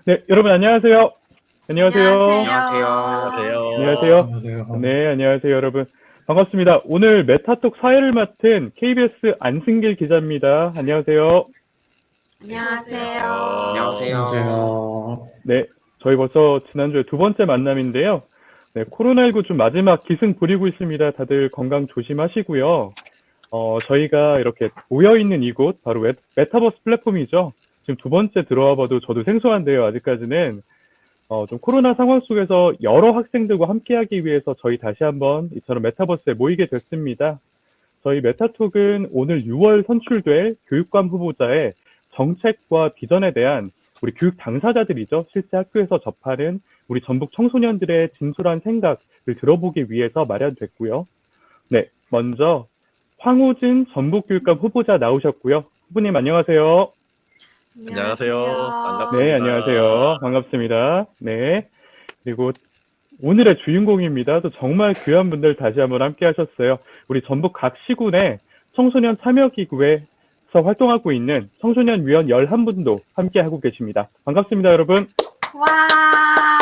네, 여러분 안녕하세요. 안녕하세요. 안녕하세요. 안녕하세요. 안녕하세요. 네, 안녕하세요, 여러분. 반갑습니다. 오늘 메타톡 사회를 맡은 KBS 안승길 기자입니다. 안녕하세요. 안녕하세요. 안녕하세요. 네, 저희 벌써 지난주에 두 번째 만남인데요. 네, 코로나19 좀 마지막 기승 부리고 있습니다. 다들 건강 조심하시고요. 저희가 이렇게 모여있는 이곳, 바로 메타버스 플랫폼이죠. 지금 두 번째 들어와 봐도 저도 생소한데요, 아직까지는. 좀 코로나 상황 속에서 여러 학생들과 함께하기 위해서 저희 다시 한번 이처럼 메타버스에 모이게 됐습니다. 저희 메타톡은 오늘 6월 선출될 교육감 후보자의 정책과 비전에 대한 우리 교육 당사자들이죠. 실제 학교에서 접하는 우리 전북 청소년들의 진솔한 생각을 들어보기 위해서 마련됐고요. 네, 먼저 황우진 전북교육감 후보자 나오셨고요. 후보님 안녕하세요. 안녕하세요. 반갑습니다. 네, 안녕하세요. 반갑습니다. 네. 그리고 오늘의 주인공입니다. 또 정말 귀한 분들 다시 한번 함께 하셨어요. 우리 전북 각 시군의 청소년 참여기구에서 활동하고 있는 청소년 위원 11분도 함께 하고 계십니다. 반갑습니다, 여러분. 와.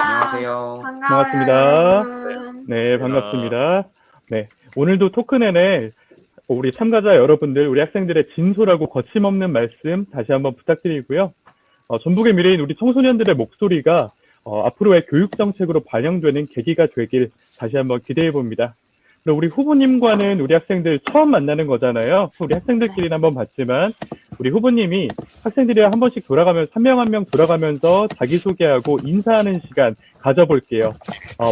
안녕하세요. 반갑습니다. 여러분. 네, 반갑습니다. 네. 오늘도 토크 내내 우리 참가자 여러분들, 우리 학생들의 진솔하고 거침없는 말씀 다시 한번 부탁드리고요. 전북의 미래인 우리 청소년들의 목소리가 앞으로의 교육 정책으로 반영되는 계기가 되길 다시 한번 기대해 봅니다. 그리고 우리 후보님과는 우리 학생들 처음 만나는 거잖아요. 우리 학생들끼리는 한번 봤지만 우리 후보님이 학생들이랑 한 번씩 돌아가면서 한 명 한 명 돌아가면서 자기소개하고 인사하는 시간 가져볼게요.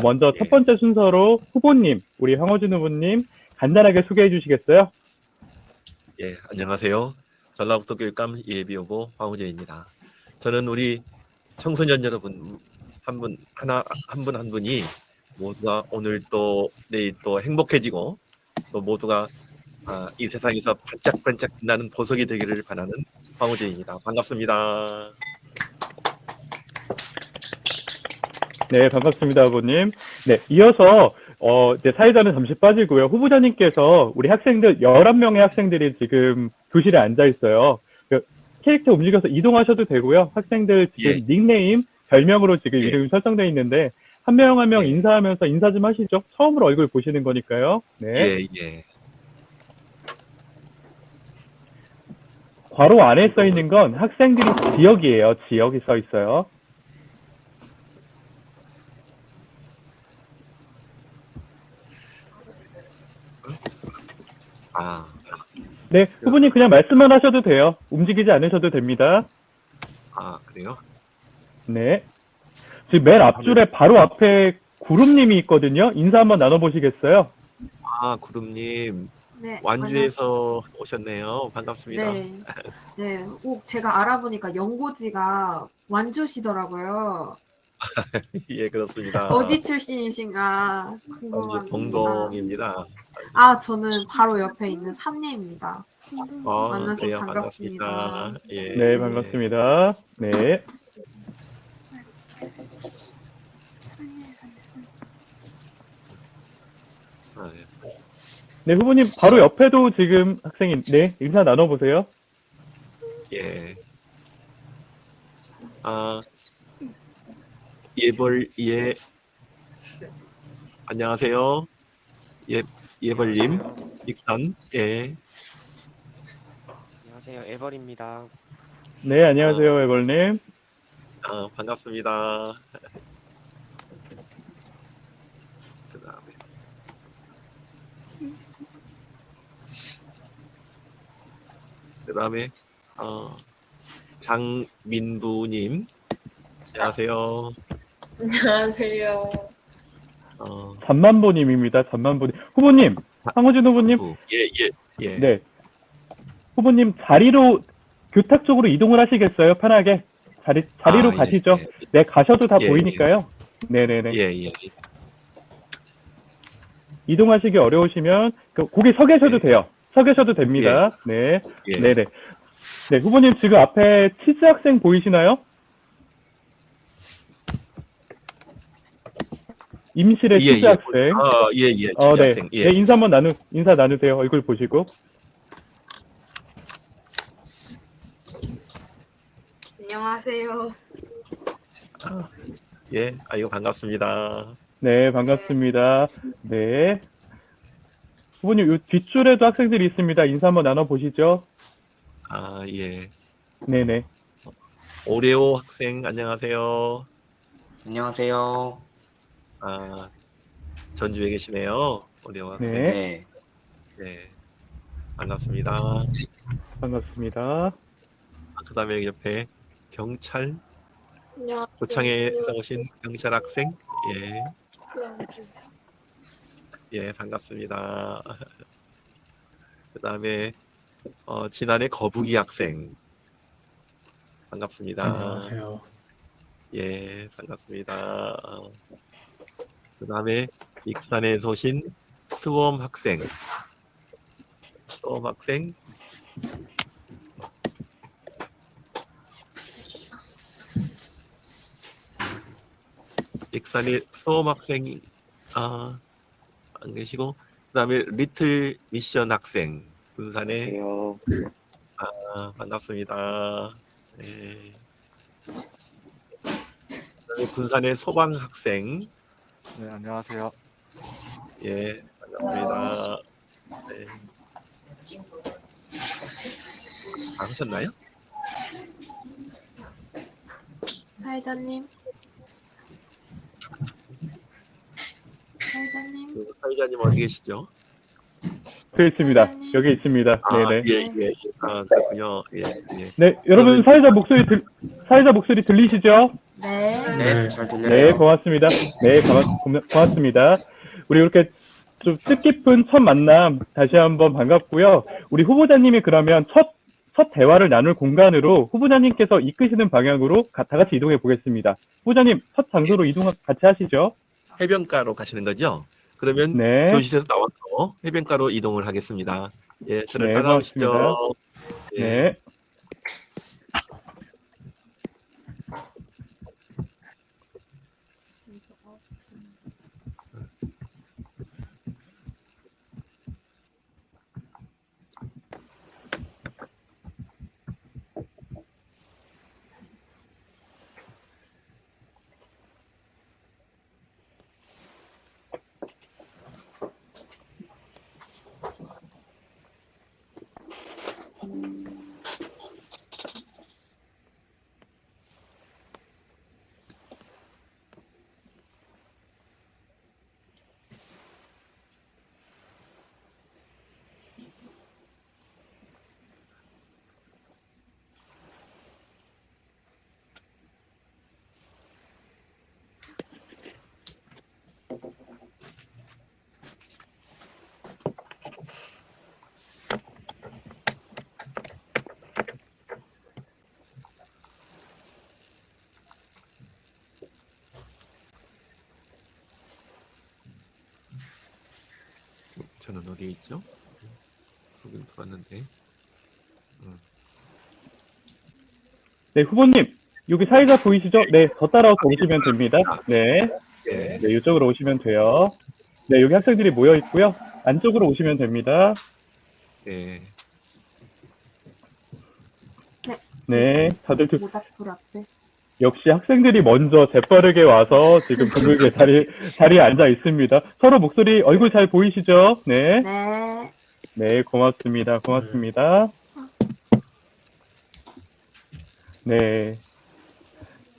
먼저 첫 번째 순서로 후보님, 우리 황호진 후보님 간단하게 소개해 주시겠어요? 예, 안녕하세요. 전라북도 교육감 예비후보 황우재입니다. 저는 우리 청소년 여러분 한 분 한 분이 모두가 오늘 또 내일 또 행복해지고 또 모두가 이 세상에서 반짝반짝 빛나는 보석이 되기를 바라는 황우재입니다. 반갑습니다. 네, 반갑습니다, 후보님. 네, 이어서 이제 사회자는 잠시 빠지고요. 후보자님께서 우리 학생들 11명의 학생들이 지금 교실에 앉아 있어요. 캐릭터 움직여서 이동하셔도 되고요. 학생들 지금 예. 닉네임, 별명으로 지금 예. 이름이 설정되어 있는데 한 명 한 명 예. 인사하면서 인사 좀 하시죠. 처음으로 얼굴 보시는 거니까요. 네. 예. 괄호 안에 써 있는 건 학생들이 지역이에요. 지역이 써 있어요. 네, 후보님 그냥 말씀만 하셔도 돼요. 움직이지 않으셔도 됩니다. 그래요? 네. 지금 맨 앞줄에 바로 앞에 구름님이 있거든요. 인사 한번 나눠보시겠어요? 구름님 네. 완주에서 오셨네요. 반갑습니다. 네. 네. 제가 알아보니까 연고지가 완주시더라고요. 예, 그렇습니다. 어디 출신이신가 완주 궁금합니다. 동동입니다. 저는 바로 옆에 있는 삼례입니다. 만나서 그래요. 반갑습니다. 예. 네, 반갑습니다. 네. 예. 네, 후보님 바로 옆에도 지금 학생이, 네, 인사 나눠보세요. 예. 안녕하세요. 예벌님, 익산, 예. 안녕하세요. 에벌입니다. 네, 안녕하세요, 에벌님. 반갑습니다. 그 다음에, 장민부님, 안녕하세요. 안녕하세요. 잠만보님입니다, 잠만보님. 후보님, 황호진 후보님. 예. 네. 후보님 자리로, 교탁 쪽으로 이동을 하시겠어요? 편하게. 자리로 가시죠. 예. 네, 가셔도 다 예, 보이니까요. 네네네. 예. 이동하시기 어려우시면 거기 서 계셔도 예. 돼요. 서 계셔도 됩니다. 네. 예. 네네. 네, 후보님 지금 앞에 치즈 학생 보이시나요? 임실의 치즈 학생. 치즈 네. 학생. 예. 네, 인사 나누세요. 얼굴 보시고. 안녕하세요. 예, 아이고 반갑습니다. 네, 반갑습니다. 네. 후보님, 요 뒷줄에도 학생들이 있습니다. 인사 한번 나눠보시죠. 아, 예. 네네. 오레오 학생 안녕하세요. 안녕하세요. 아, 전주에 계시네요. 오레오 학생. 네. 네. 네. 반갑습니다. 반갑습니다. 그다음에 옆에 경찰 안녕하세요. 고창에서 오신 경찰 학생. 예. 예, 반갑습니다. 그다음에 지난해 거북이 학생. 반갑습니다. 안녕하세요. 예, 반갑습니다. 그다음에 익산에서 오신 수험 학생. 수험 학생. 익산의 수험 학생이 안 계시고, 그다음에 리틀 미션 학생 군산에 반갑습니다. 네. 그다음에 군산의 소방 학생. 네, 안녕하세요. 예, 반갑습니다. 네. 안 하셨나요? 사회자님. 사회자님. 그 사회자님 어디 계시죠? 그 있습니다. 사회자님. 여기 있습니다. 네네. 예. 아, 그렇군요. 예. 네, 여러분 사회자 목소리 들리시죠? 네. 네, 잘 들려요. 네, 고맙습니다. 네, 고맙습니다. 우리 이렇게 좀 뜻깊은 첫 만남 다시 한번 반갑고요. 우리 후보자님이 그러면 첫 대화를 나눌 공간으로 후보자님께서 이끄시는 방향으로 다 같이 이동해 보겠습니다. 후보자님, 첫 장소로 이동 같이 하시죠. 해변가로 가시는 거죠? 그러면 네. 교실에서 나와서 해변가로 이동을 하겠습니다. 예, 저를 네, 따라오시죠. 고맙습니다. 예. 네. 저는 어디에 있죠? 여기 들어왔는데. 네, 후보님, 여기 사회자 보이시죠? 네, 더 따라서 오시면 됩니다. 네. 예. 네, 이쪽으로 오시면 돼요. 네, 여기 학생들이 모여 있고요. 안쪽으로 오시면 됩니다. 예. 네, 다들 모닥불 앞에. 역시 학생들이 먼저 재빠르게 와서 지금 둥글게 자리에 앉아 있습니다. 서로 목소리, 얼굴 잘 보이시죠? 네. 네. 네, 고맙습니다. 고맙습니다. 네.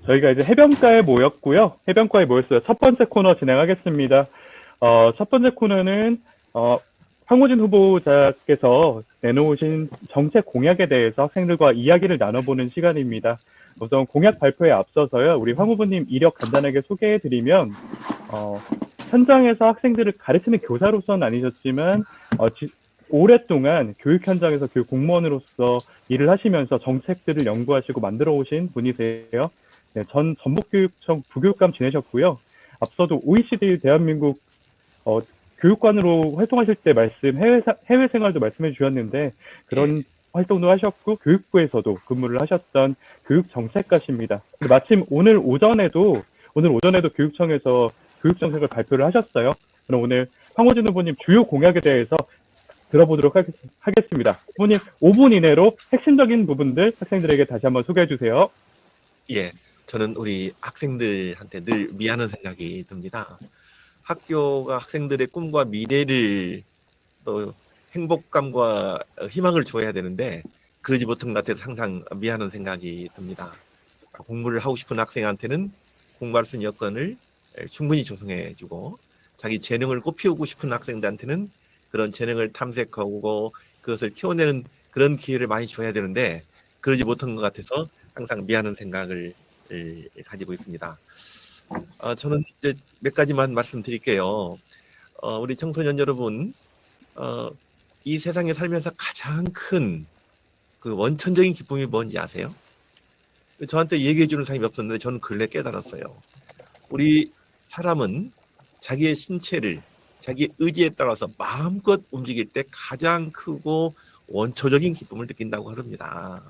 저희가 이제 해변가에 모였고요. 해변가에 모였어요. 첫 번째 코너 진행하겠습니다. 첫 번째 코너는, 황호진 후보자께서 내놓으신 정책 공약에 대해서 학생들과 이야기를 나눠보는 시간입니다. 우선 공약 발표에 앞서서요, 우리 황 후보님 이력 간단하게 소개해드리면, 현장에서 학생들을 가르치는 교사로서는 아니셨지만, 오랫동안 교육 현장에서 교육 공무원으로서 일을 하시면서 정책들을 연구하시고 만들어 오신 분이세요. 네, 전 전북교육청 부교육감 지내셨고요. 앞서도 OECD 대한민국 교육관으로 활동하실 때 해외 생활도 말씀해 주셨는데 그런 활동도 하셨고 교육부에서도 근무를 하셨던 교육 정책가십니다. 마침 오늘 오전에도 교육청에서 교육 정책을 발표를 하셨어요. 그럼 오늘 황호진 후보님 주요 공약에 대해서 들어보도록 하겠습니다. 후보님 5분 이내로 핵심적인 부분들 학생들에게 다시 한번 소개해 주세요. 예. 저는 우리 학생들한테 늘 미안한 생각이 듭니다. 학교가 학생들의 꿈과 미래를 또 행복감과 희망을 줘야 되는데 그러지 못한 것 같아서 항상 미안한 생각이 듭니다. 공부를 하고 싶은 학생한테는 공부할 수 있는 여건을 충분히 조성해주고 자기 재능을 꽃피우고 싶은 학생들한테는 그런 재능을 탐색하고 그것을 키워내는 그런 기회를 많이 줘야 되는데 그러지 못한 것 같아서 항상 미안한 생각을 가지고 있습니다. 저는 이제 몇 가지만 말씀드릴게요. 우리 청소년 여러분, 이 세상에 살면서 가장 큰 그 원천적인 기쁨이 뭔지 아세요? 저한테 얘기해 주는 사람이 없었는데 저는 근래 깨달았어요. 우리 사람은 자기의 신체를 자기 의지에 따라서 마음껏 움직일 때 가장 크고 원초적인 기쁨을 느낀다고 합니다.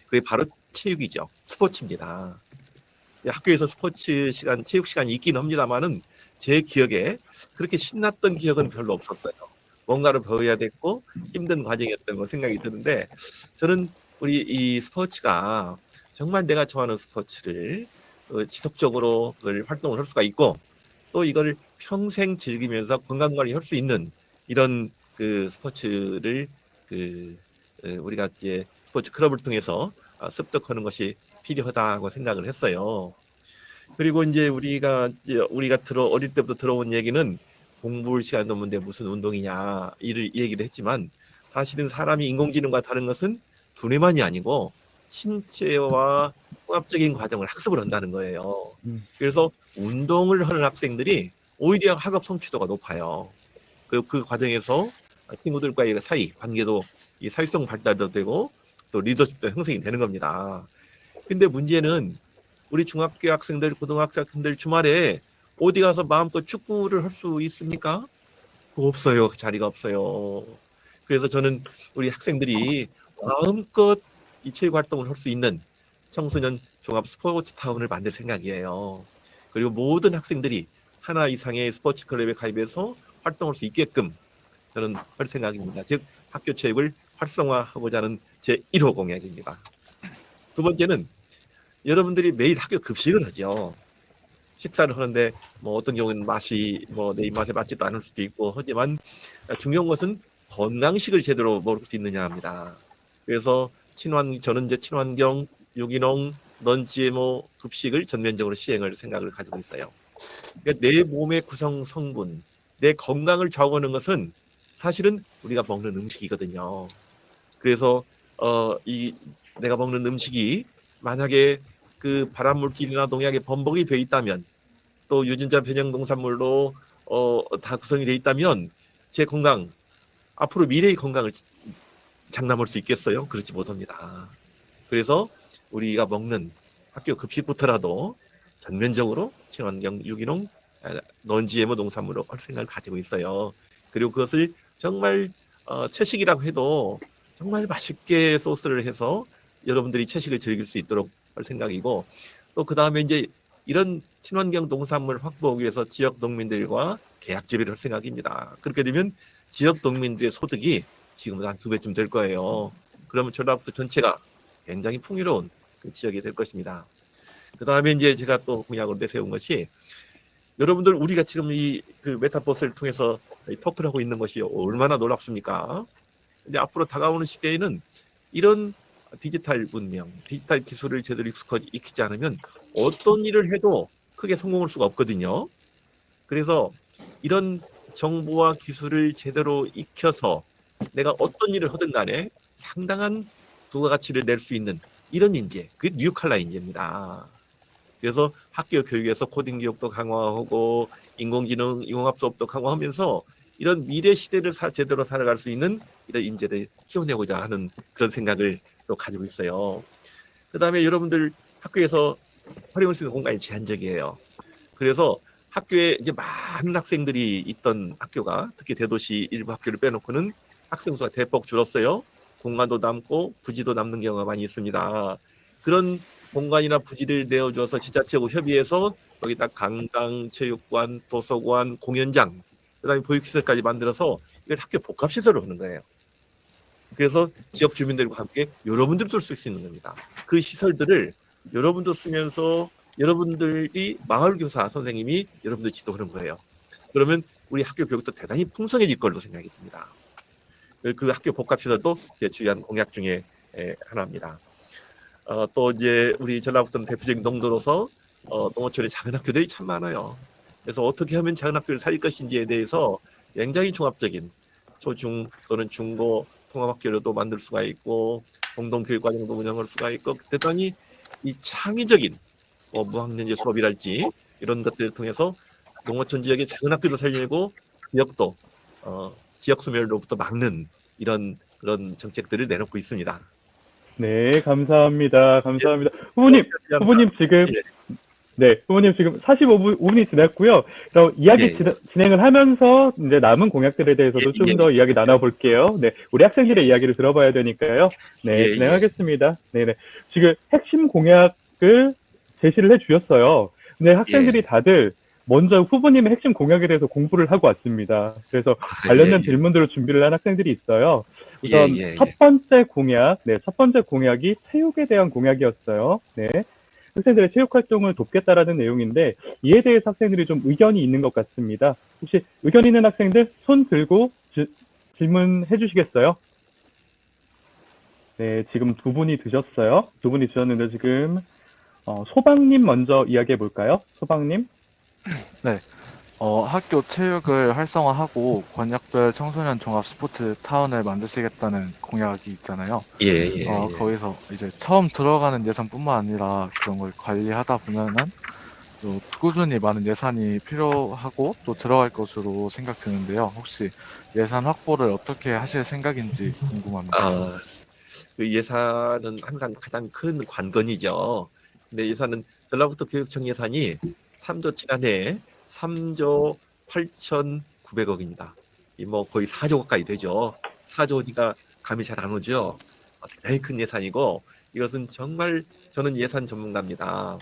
그게 바로 체육이죠. 스포츠입니다. 학교에서 스포츠 시간, 체육 시간이 있긴 합니다만은 제 기억에 그렇게 신났던 기억은 별로 없었어요. 뭔가를 배워야 됐고 힘든 과정이었던 거 생각이 드는데 저는 우리 이 스포츠가 정말 내가 좋아하는 스포츠를 지속적으로 그걸 활동을 할 수가 있고 또 이걸 평생 즐기면서 건강관리 할 수 있는 이런 그 스포츠를 우리가 이제 스포츠 클럽을 통해서 습득하는 것이 필요하다고 생각을 했어요. 그리고 이제 우리가 어릴 때부터 들어온 얘기는 공부할 시간 넘는데 무슨 운동이냐 이 얘기를 했지만 사실은 사람이 인공지능과 다른 것은 두뇌만이 아니고 신체와 통합적인 과정을 학습을 한다는 거예요. 그래서 운동을 하는 학생들이 오히려 학업 성취도가 높아요. 그 과정에서 친구들과의 사이 관계도 이 사회성 발달도 되고 또 리더십도 형성이 되는 겁니다. 근데 문제는 우리 중학교 학생들, 고등학교 학생들 주말에 어디 가서 마음껏 축구를 할 수 있습니까? 없어요. 자리가 없어요. 그래서 저는 우리 학생들이 마음껏 이 체육 활동을 할 수 있는 청소년 종합 스포츠 타운을 만들 생각이에요. 그리고 모든 학생들이 하나 이상의 스포츠 클럽에 가입해서 활동할 수 있게끔 저는 할 생각입니다. 즉 학교 체육을 활성화하고자 하는 제 1호 공약입니다. 두 번째는 여러분들이 매일 학교 급식을 하죠. 식사를 하는데 뭐 어떤 경우는 맛이 뭐 내 입맛에 맞지도 않을 수도 있고 하지만 중요한 것은 건강식을 제대로 먹을 수 있느냐 합니다. 그래서 저는 이제 친환경, 유기농, non-GMO 급식을 전면적으로 시행을 생각을 가지고 있어요. 그러니까 내 몸의 구성 성분, 내 건강을 좌우하는 것은 사실은 우리가 먹는 음식이거든요. 그래서 내가 먹는 음식이 만약에 그 발암물질이나 농약에 범벅이 돼 있다면 또 유전자 변형 농산물로 다 구성이 돼 있다면 제 건강 앞으로 미래의 건강을 장담할 수 있겠어요? 그렇지 못합니다. 그래서 우리가 먹는 학교 급식부터라도 전면적으로 친환경 유기농 non-GMO 농산물로 할 생각을 가지고 있어요. 그리고 그것을 정말 채식이라고 해도 정말 맛있게 소스를 해서 여러분들이 채식을 즐길 수 있도록 할 생각이고 또 그 다음에 이제 이런 친환경 농산물 확보하기 위해서 지역 농민들과 계약 재배를 할 생각입니다. 그렇게 되면 지역 농민들의 소득이 지금보다 한 2배쯤 될 거예요. 그러면 전라북도 전체가 굉장히 풍요로운 그 지역이 될 것입니다. 그 다음에 이제 제가 또 공약으로 내세운 것이 여러분들 우리가 지금 이 그 메타버스를 통해서 토크를 하고 있는 것이 얼마나 놀랍습니까? 근데 앞으로 다가오는 시대에는 이런 디지털 문명, 디지털 기술을 제대로 익히지 않으면 어떤 일을 해도 크게 성공할 수가 없거든요. 그래서 이런 정보와 기술을 제대로 익혀서 내가 어떤 일을 하든 간에 상당한 부가가치를 낼 수 있는 이런 인재, 그게 뉴칼라 인재입니다. 그래서 학교 교육에서 코딩 교육도 강화하고 인공지능, 융합 수업도 강화하면서 이런 미래 시대를 제대로 살아갈 수 있는 이런 인재를 키워내고자 하는 그런 생각을 또 가지고 있어요. 그 다음에 여러분들 학교에서 활용할 수 있는 공간이 제한적이에요. 그래서 학교에 이제 많은 학생들이 있던 학교가 특히 대도시 일부 학교를 빼놓고는 학생 수가 대폭 줄었어요. 공간도 남고 부지도 남는 경우가 많이 있습니다. 그런 공간이나 부지를 내어줘서 지자체하고 협의해서 여기다 강당, 체육관, 도서관, 공연장, 그다음에 보육시설까지 만들어서 이걸 학교 복합시설로 하는 거예요. 그래서 지역 주민들과 함께 여러분들도 쓸 수 있는 겁니다. 그 시설들을 여러분도 쓰면서 여러분들이 마을교사 선생님이 여러분들 지도하는 거예요. 그러면 우리 학교 교육도 대단히 풍성해질 걸로 생각이 듭니다. 그 학교 복합시설도 제 주요한 공약 중에 하나입니다. 또 이제 우리 전라북도는 대표적인 농도로서 농어촌에 작은 학교들이 참 많아요. 그래서 어떻게 하면 작은 학교를 살릴 것인지에 대해서 굉장히 종합적인 초중 또는 중고 통합학교로도 만들 수가 있고 공동교육과정도 운영할 수가 있고 대단히 이 창의적인 무학년제 수업이랄지 이런 것들을 통해서 농어촌 지역의 작은 학교도 살리고 지역도 지역 소멸로부터 막는 이런 그런 정책들을 내놓고 있습니다. 네, 감사합니다. 감사합니다. 후보님 지금 예. 네, 후보님 지금 45분이 지났고요. 그럼 이야기 예, 예. 진행을 하면서 이제 남은 공약들에 대해서도 좀 더 이야기 나눠볼게요. 네, 우리 학생들의 이야기를 들어봐야 되니까요. 네, 진행하겠습니다. 네네. 지금 핵심 공약을 제시를 해주셨어요. 근데 학생들이 다들 먼저 후보님의 핵심 공약에 대해서 공부를 하고 왔습니다. 그래서 관련된 질문들을 준비를 한 학생들이 있어요. 우선 첫 번째 공약이 체육에 대한 공약이었어요. 네. 학생들의 체육 활동을 돕겠다라는 내용인데 이에 대해서 학생들이 좀 의견이 있는 것 같습니다. 혹시 의견 있는 학생들 손 들고 질문해 주시겠어요? 네, 지금 두 분이 드셨어요. 두 분이 드셨는데 지금 소방님 먼저 이야기해 볼까요? 소방님. 네. 학교 체육을 활성화하고 권역별 청소년 종합 스포츠 타운을 만드시겠다는 공약이 있잖아요. 거기서 이제 처음 들어가는 예산뿐만 아니라 그런 걸 관리하다 보면은 또 꾸준히 많은 예산이 필요하고 또 들어갈 것으로 생각되는데요. 혹시 예산 확보를 어떻게 하실 생각인지 궁금합니다. 그 예산은 항상 가장 큰 관건이죠. 근데 예산은 전라북도 교육청 예산이 3조 지난해 3조 8,900억입니다. 뭐 거의 4조 가까이 되죠. 4조니까 감이 잘 안 오죠. 대단히 큰 예산이고 이것은 정말 저는 예산 전문가입니다.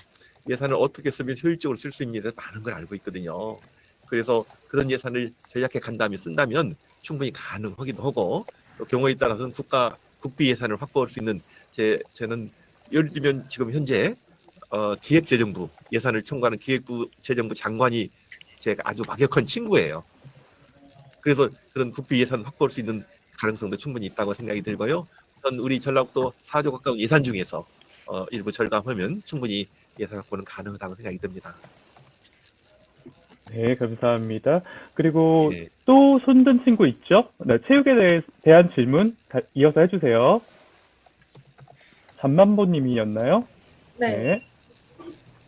예산을 어떻게 쓰면 효율적으로 쓸 수 있는지 많은 걸 알고 있거든요. 그래서 그런 예산을 전략해 간다면 쓴다면 충분히 가능하기도 하고 또 경우에 따라서는 국비 예산을 확보할 수 있는 저는 예를 들면 지금 현재 기획재정부 예산을 청구하는 기획부 재정부 장관이 제가 아주 막역한 친구예요. 그래서 그런 국비 예산 확보할 수 있는 가능성도 충분히 있다고 생각이 들고요. 우선 우리 전라북도 4조 가까운 예산 중에서 일부 절감하면 충분히 예산 확보는 가능하다고 생각이 듭니다. 네, 감사합니다. 그리고 또 손든 친구 있죠? 네, 체육에 대한 질문 이어서 해주세요. 잠만보님이었나요? 네.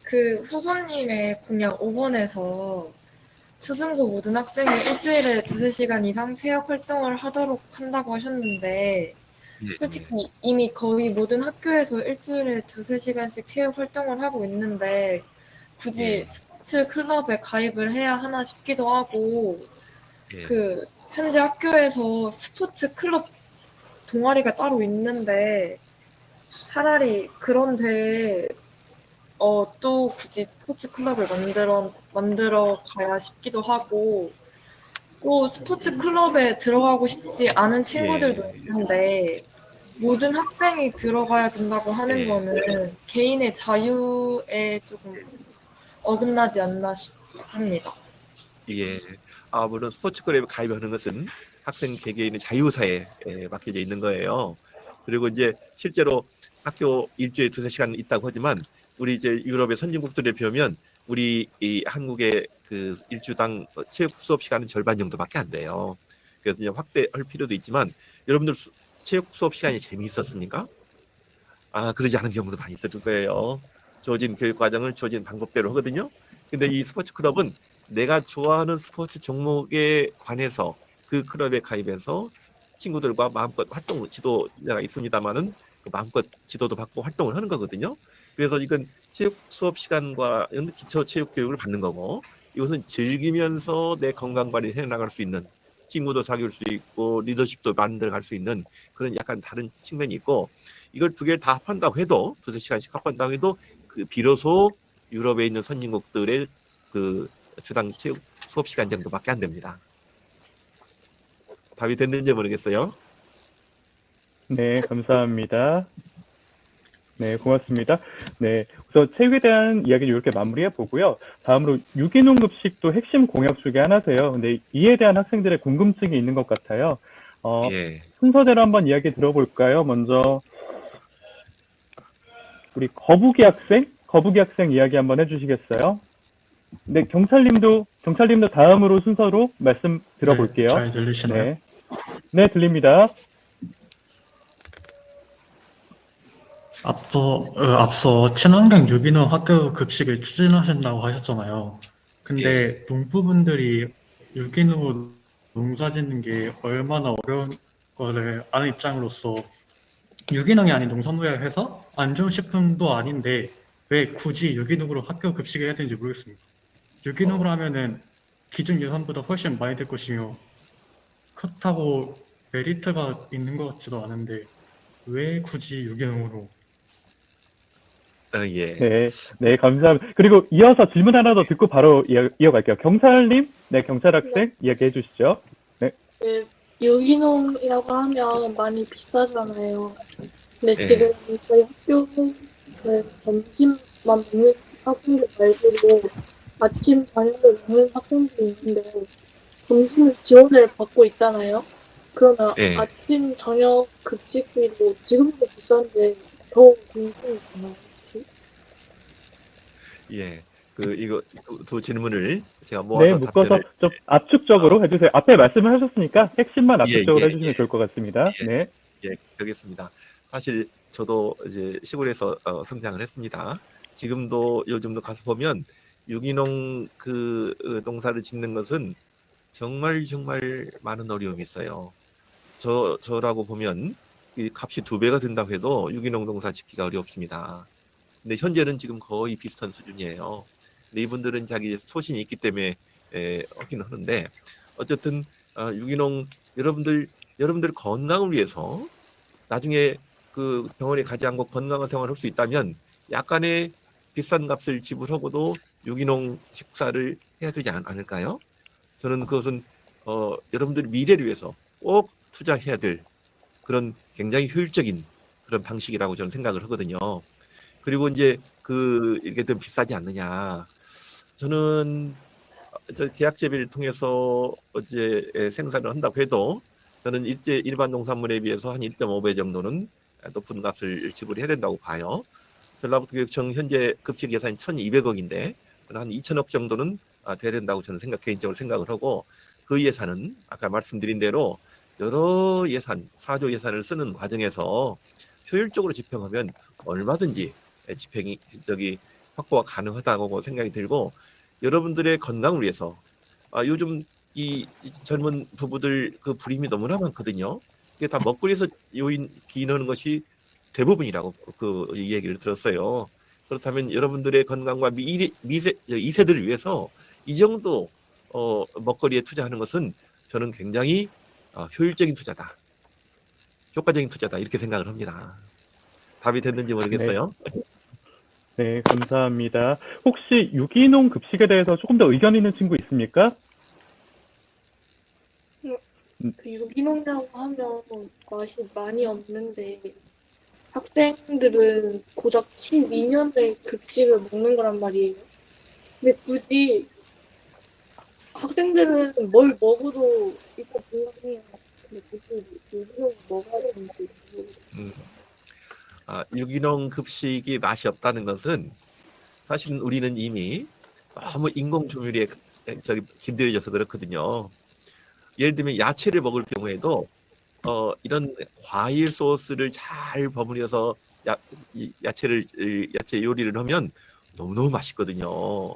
그 후보님의 공약 5번에서 초중고 모든 학생이 일주일에 2-3시간 이상 체육 활동을 하도록 한다고 하셨는데 솔직히 이미 거의 모든 학교에서 일주일에 2-3시간씩 체육 활동을 하고 있는데 굳이 스포츠 클럽에 가입을 해야 하나 싶기도 하고 그 현재 학교에서 스포츠 클럽 동아리가 따로 있는데 차라리 그런데 또 굳이 스포츠 클럽을 만들어 가야 싶기도 하고 또 스포츠 클럽에 들어가고 싶지 않은 친구들도 있는데 모든 학생이 들어가야 된다고 하는 거는 개인의 자유에 조금 어긋나지 않나 싶습니다. 물론 스포츠 클럽에 가입하는 것은 학생 개개인의 자유사에 맡겨져 있는 거예요. 그리고 이제 실제로 학교 일주일에 2-3시간 있다고 하지만 우리 이제 유럽의 선진국들에 비하면 우리 이 한국의 그 일주당 체육 수업 시간은 절반 정도밖에 안 돼요. 그래서 이제 확대할 필요도 있지만 여러분들 체육 수업 시간이 재미있었습니까? 그러지 않은 경우도 많이 있을 거예요. 주어진 교육 과정을 주어진 방법대로 하거든요. 근데 이 스포츠 클럽은 내가 좋아하는 스포츠 종목에 관해서 그 클럽에 가입해서 친구들과 마음껏 지도자가 있습니다만은 마음껏 지도도 받고 활동을 하는 거거든요. 그래서 이건 체육 수업 시간과 기초 체육 교육을 받는 거고 이것은 즐기면서 내 건강 관리 해 나갈 수 있는 친구도 사귈 수 있고 리더십도 만들어 갈 수 있는 그런 약간 다른 측면이 있고 이걸 두 개를 다 합한다고 해도 2-3시간씩 합한다고 해도 그 비로소 유럽에 있는 선진국들의 그 주당 체육 수업 시간 정도밖에 안 됩니다. 답이 됐는지 모르겠어요. 네, 감사합니다. 네, 고맙습니다. 네, 우선 체육에 대한 이야기는 이렇게 마무리해 보고요. 다음으로 유기농 급식도 핵심 공약 중에 하나세요. 근데 이에 대한 학생들의 궁금증이 있는 것 같아요. 예. 순서대로 한번 이야기 들어볼까요? 먼저 우리 거북이 학생 이야기 한번 해주시겠어요? 네, 경찰님도 다음으로 순서로 말씀 들어볼게요. 네, 잘 들리시나요? 네, 네, 들립니다. 앞서 친환경 유기농 학교 급식을 추진하신다고 하셨잖아요. 근데 농부분들이 유기농으로 농사 짓는 게 얼마나 어려운 거를 아는 입장으로서 유기농이 아닌 농산물을 해서 안 좋은 식품도 아닌데 왜 굳이 유기농으로 학교 급식을 해야 되는지 모르겠습니다. 유기농으로 하면은 기존 예산보다 훨씬 많이 들 것이며 그렇다고 메리트가 있는 것 같지도 않은데 왜 굳이 유기농으로? 예. 네, 네, 감사합니다. 그리고 이어서 질문 하나 더 듣고 바로 이어갈게요. 경찰님, 네, 경찰 학생 이야기해 주시죠. 네, 유기농이라고 하면 많이 비싸잖아요. 근데 네. 지금 저희 학교는 점심만 먹는 학생들 말고도 아침, 저녁을 먹는 학생들이 있는데 점심 지원을 받고 있잖아요. 그러면 네. 아침, 저녁 급식비도 지금도 비싼데 더 궁금해요. 예. 이거 두 질문을 제가 네, 모아서 묶어서 답변을. 좀 압축적으로 해주세요. 앞에 말씀을 하셨으니까 핵심만 압축적으로 예, 해주시면 예. 좋을 것 같습니다. 예. 네, 예, 알겠습니다. 사실 저도 이제 시골에서 성장을 했습니다. 지금도 요즘도 가서 보면 유기농 농사를 짓는 것은 정말 많은 어려움이 있어요. 저라고 보면 이 값이 2배가 된다고 해도 유기농 농사 짓기가 어렵습니다. 근데 현재는 지금 거의 비슷한 수준이에요. 근데 이분들은 자기 소신이 있기 때문에 하긴 하는데 어쨌든 유기농 여러분들 건강을 위해서 나중에 그 병원에 가지 않고 건강한 생활을 할 수 있다면 약간의 비싼 값을 지불하고도 유기농 식사를 해야 되지 않을까요? 저는 그것은 여러분들 미래를 위해서 꼭 투자해야 될 그런 굉장히 효율적인 그런 방식이라고 저는 생각을 하거든요. 그리고 이제 이렇게 좀 비싸지 않느냐. 저는 저 계약 재배를 통해서 어제 생산을 한다고 해도 저는 일반 농산물에 비해서 한 1.5배 정도는 높은 값을 지불해야 된다고 봐요. 전라북도교육청 현재 급식 예산이 1,200억인데 한 2,000억 정도는 돼야 된다고 저는 개인적으로 생각을 하고 그 예산은 아까 말씀드린 대로 여러 예산, 4조 예산을 쓰는 과정에서 효율적으로 집행하면 얼마든지 집행이 확보가 가능하다고 생각이 들고 여러분들의 건강을 위해서 요즘 이 젊은 부부들 그 불임이 너무나 많거든요. 이게 다 먹거리에서 기인하는 것이 대부분이라고 이 얘기를 들었어요. 그렇다면 여러분들의 건강과 2세들을 위해서 이 정도 먹거리에 투자하는 것은 저는 굉장히 효율적인 투자다. 효과적인 투자다. 이렇게 생각을 합니다. 답이 됐는지 모르겠어요. 네, 감사합니다. 혹시 유기농 급식에 대해서 조금 더 의견 있는 친구 있습니까? 그 유기농이라고 하면 맛이 많이 없는데 학생들은 고작 12년을 급식을 먹는 거란 말이에요. 근데 굳이 학생들은 뭘 먹어도 이거 건강해요. 근데 굳이 유기농을 먹어야 되는지 유기농 급식이 맛이 없다는 것은 사실 우리는 이미 너무 인공 조미료에 길들여져서 그렇거든요. 예를 들면 야채를 먹을 경우에도 이런 과일 소스를 잘 버무려서 야채 요리를 하면 너무너무 맛있거든요.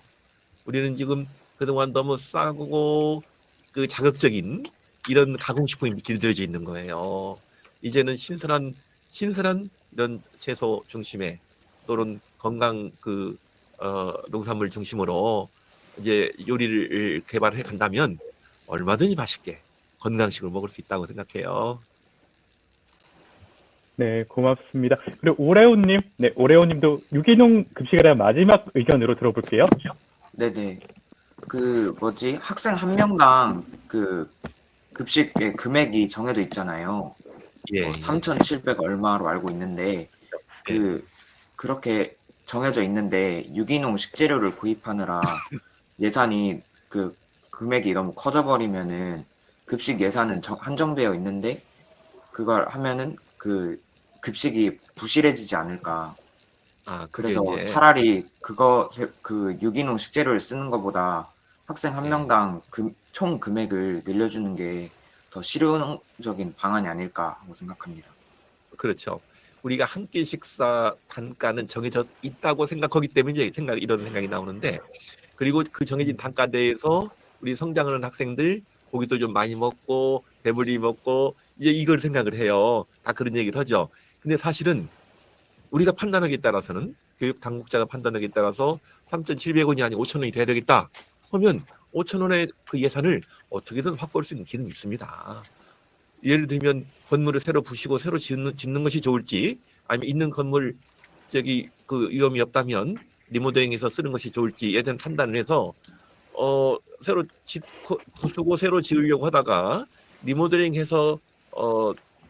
우리는 지금 그동안 너무 싸고 자극적인 이런 가공식품이 길들여져 있는 거예요. 이제는 신선한 이런 채소 중심의 또는 건강 농산물 중심으로 이제 요리를 개발해 간다면 얼마든지 맛있게 건강식을 먹을 수 있다고 생각해요. 네, 고맙습니다. 그리고 오레오님, 네, 오레오님도 유기농 급식에 대한 마지막 의견으로 들어볼게요. 네네. 학생 한 명당 급식의 금액이 정해져 있잖아요. 예. 3,700 얼마로 알고 있는데 그렇게 정해져 있는데 유기농 식재료를 구입하느라 예산이 그 금액이 너무 커져버리면은 급식 예산은 한정되어 있는데 그걸 하면은 그 급식이 부실해지지 않을까. 그게 그래서 이제 차라리 그 유기농 식재료를 쓰는 것보다 학생 한 예. 명당 총 금액을 늘려주는 게 더 실용적인 방안이 아닐까 하고 생각합니다. 그렇죠. 우리가 한 끼 식사 단가는 정해져 있다고 생각하기 때문에 이제 이런 생각이 나오는데, 그리고 그 정해진 단가 내에서 우리 성장하는 학생들 고기도 좀 많이 먹고 배불리 먹고 이제 이걸 생각을 해요. 다 그런 얘기를 하죠. 근데 사실은 우리가 판단하기에 따라서는, 교육 당국자가 판단하기에 따라서 3,700원이 아니고 5,000원이 돼야 되겠다 하면 5,000원의 그 예산을 어떻게든 확보할 수 있는 길은 있습니다. 예를 들면 건물을 새로 부시고 새로 짓는 것이 좋을지, 아니면 있는 건물 그 위험이 없다면 리모델링해서 쓰는 것이 좋을지에 대한 판단을 해서 새로 부수고 새로 지으려고 하다가 리모델링해서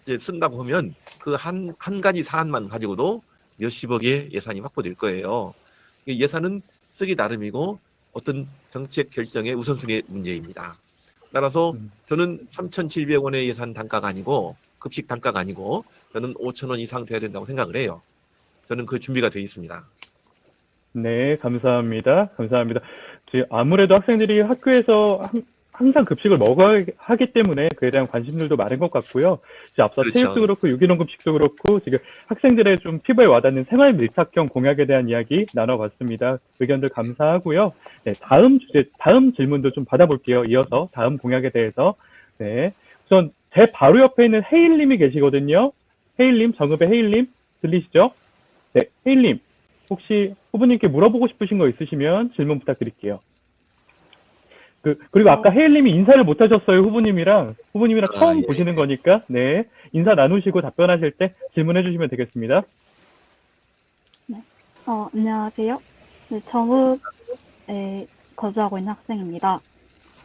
이제 쓴다고 하면 그 한 가지 사안만 가지고도 몇십억의 예산이 확보될 거예요. 예산은 쓰기 나름이고 어떤 정책 결정의 우선순위의 문제입니다. 따라서 저는 3,700원의 예산 단가가 아니고 급식 단가가 아니고 저는 5,000원 이상 돼야 된다고 생각을 해요. 저는 그 준비가 되어 있습니다. 네, 감사합니다. 감사합니다. 아무래도 학생들이 학교에서 항상 급식을 먹어야 하기 때문에 그에 대한 관심들도 많은 것 같고요. 앞서 그렇죠. 체육도 그렇고 유기농 급식도 그렇고 지금 학생들의 좀 피부에 와닿는 생활 밀착형 공약에 대한 이야기 나눠봤습니다. 의견들 감사하고요. 네, 다음 질문도 좀 받아볼게요. 이어서 다음 공약에 대해서. 네, 우선 제 바로 옆에 있는 헤일님이 계시거든요. 헤일님, 정읍의 헤일님 들리시죠? 네, 헤일님. 혹시 후보님께 물어보고 싶으신 거 있으시면 질문 부탁드릴게요. 그리고 아까 헤일님이 인사를 못 하셨어요, 후보님이랑 처음 예. 보시는 거니까, 네. 인사 나누시고 답변하실 때 질문해 주시면 되겠습니다. 네. 안녕하세요. 네, 정읍에 거주하고 있는 학생입니다.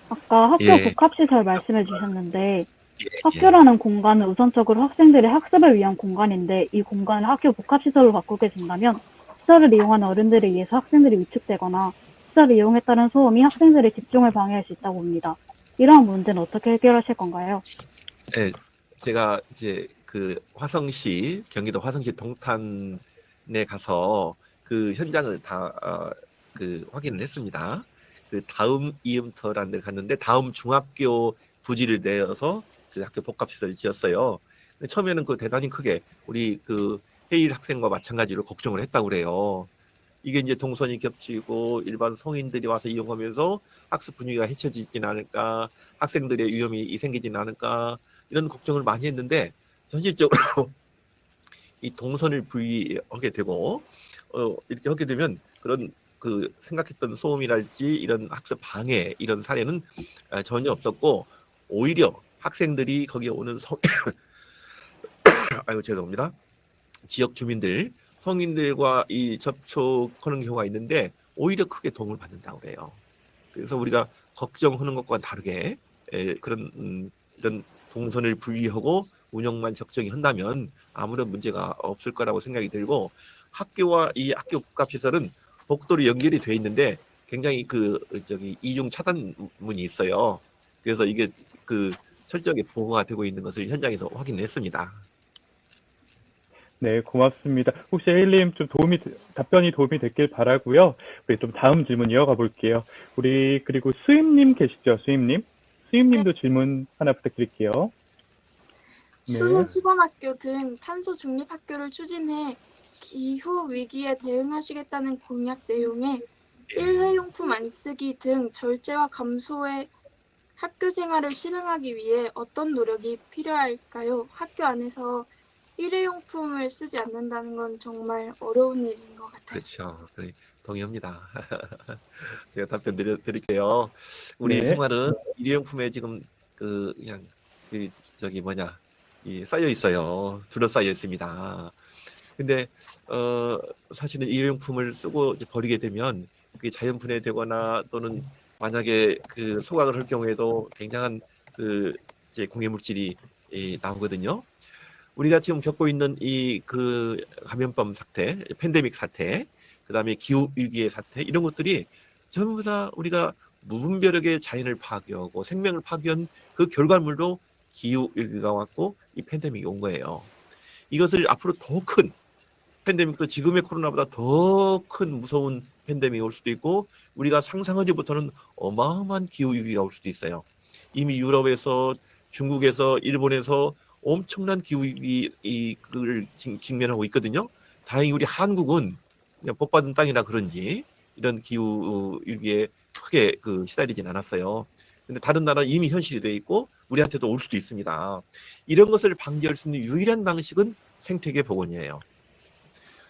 아까 학교 예. 복합시설 말씀해 주셨는데, 예. 학교라는 공간은 우선적으로 학생들의 학습을 위한 공간인데, 이 공간을 학교 복합시설로 바꾸게 된다면, 시설을 이용하는 어른들에 의해서 학생들이 위축되거나, 시설을 이용에 따른 소음이 학생들의 집중을 방해할 수 있다고 봅니다. 이러한 문제는 어떻게 해결하실 건가요? 네, 제가 이제 그 경기도 화성시 동탄에 가서 그 현장을 다 그 확인을 했습니다. 그 다음 이음터라는 데를 갔는데 다음 중학교 부지를 내어서 그 학교 복합시설을 지었어요. 근데 처음에는 그 대단히 크게 우리 그 헤일 학생과 마찬가지로 걱정을 했다고 그래요. 이게 이제 동선이 겹치고 일반 성인들이 와서 이용하면서 학습 분위기가 해쳐지지는 않을까, 학생들의 위험이 생기지는 않을까, 이런 걱정을 많이 했는데 현실적으로 이 동선을 분리하게 되고 이렇게 하게 되면 그런 그 생각했던 소음이랄지 이런 학습 방해 이런 사례는 전혀 없었고, 오히려 학생들이 거기에 오는 아이고 죄송합니다. 지역 주민들 성인들과 이 접촉하는 경우가 있는데 오히려 크게 도움을 받는다고 그래요. 그래서 우리가 걱정하는 것과 다르게 그런 이런 동선을 분리하고 운영만 적정히 한다면 아무런 문제가 없을 거라고 생각이 들고, 학교와 이 학교 복합시설은 복도로 연결이 돼 있는데 굉장히 이중 차단문이 있어요. 그래서 이게 철저하게 보호가 되고 있는 것을 현장에서 확인을 했습니다. 네, 고맙습니다. 혹시 헤일님 좀 답변이 도움이 됐길 바라고요. 우리 좀 다음 질문 이어가 볼게요. 그리고 수임님 계시죠? 수임님도 질문 하나 부탁드릴게요. 네. 수소 시범학교 등 탄소 중립 학교를 추진해 기후 위기에 대응하시겠다는 공약 내용에 일회용품 안 쓰기 등 절제와 감소의 학교 생활을 실행하기 위해 어떤 노력이 필요할까요? 학교 안에서 일회용품을 쓰지 않는다는 건 정말 어려운 일인 것 같아요. 그렇죠. 동의합니다. 제가 답변 드릴게요. 우리 네. 생활은 일회용품에 지금 쌓여 있어요. 둘러싸여 있습니다. 근데 사실은 일회용품을 쓰고 이제 버리게 되면 그게 자연 분해되거나 또는 만약에 그 소각을 할 경우에도 굉장한 이제 공해 물질이 나오거든요. 우리가 지금 겪고 있는 이 그 감염병 사태, 팬데믹 사태, 그다음에 기후 위기의 사태 이런 것들이 전부 다 우리가 무분별하게 자연을 파괴하고 생명을 파괴한 그 결과물로 기후 위기가 왔고 이 팬데믹이 온 거예요. 이것을 앞으로 더 큰 팬데믹도 지금의 코로나보다 더 큰 무서운 팬데믹이 올 수도 있고 우리가 상상하지 못하는 어마어마한 기후 위기가 올 수도 있어요. 이미 유럽에서 중국에서 일본에서 엄청난 기후 위기를 직면하고 있거든요. 다행히 우리 한국은 그냥 복 받은 땅이라 그런지 이런 기후 위기에 크게 시달리진 않았어요. 근데 다른 나라는 이미 현실이 돼 있고 우리한테도 올 수도 있습니다. 이런 것을 방지할 수 있는 유일한 방식은 생태계 복원이에요.